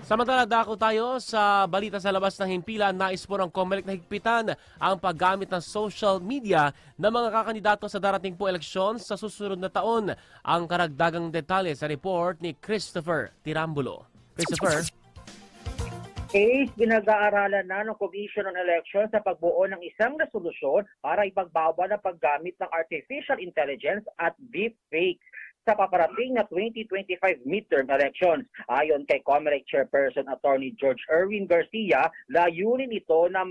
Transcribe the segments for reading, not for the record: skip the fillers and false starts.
Samantala, dako tayo sa balita sa labas ng himpilan. Nais po ng COMELEC na higpitan ang paggamit ng social media ng mga kakandidato sa darating po eleksyon sa susunod na taon. Ang karagdagang detalye sa report ni Christopher Tirambulo. Christopher? Pinag-aaralan na ng Commission on Elections sa pagbuo ng isang resolusyon para ipagbawal ang paggamit ng artificial intelligence at deepfakes sa paparating na 2025 midterm elections. Ayon kay COMELEC Chairperson Attorney George Erwin Garcia, layunin ito na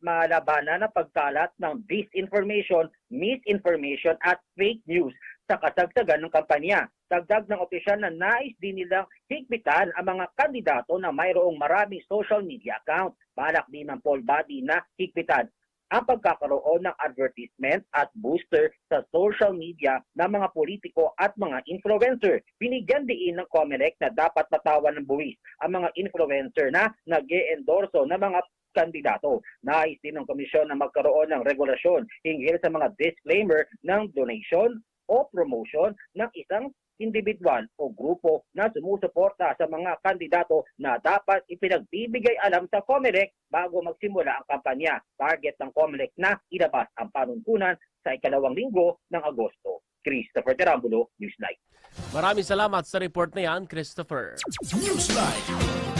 malabanan ang pagkalat ng disinformation, misinformation at fake news sa kasagsagan ng kampanya. Dagdag ng opisyal na nais din nilang higpitan ang mga kandidato na mayroong maraming social media account. Balak din ng poll body na higpitan ang pagkakaroon ng advertisement at booster sa social media ng mga politiko at mga influencer. Binigyan din ng COMELEC na dapat matawan ng buwis ang mga influencer na nag-e-endorso ng mga kandidato. Nais din ng komisyon na magkaroon ng regulasyon hinggil sa mga disclaimer ng donation o promotion ng isang individual o grupo na sumusuporta sa mga kandidato na dapat ipinagbibigay alam sa COMELEC bago magsimula ang kampanya. Target ng COMELEC na ilabas ang panuntunan sa ikalawang linggo ng Agosto. Christopher Tirambulo, Newsnight. Maraming salamat sa report na yan, Christopher. Newsline.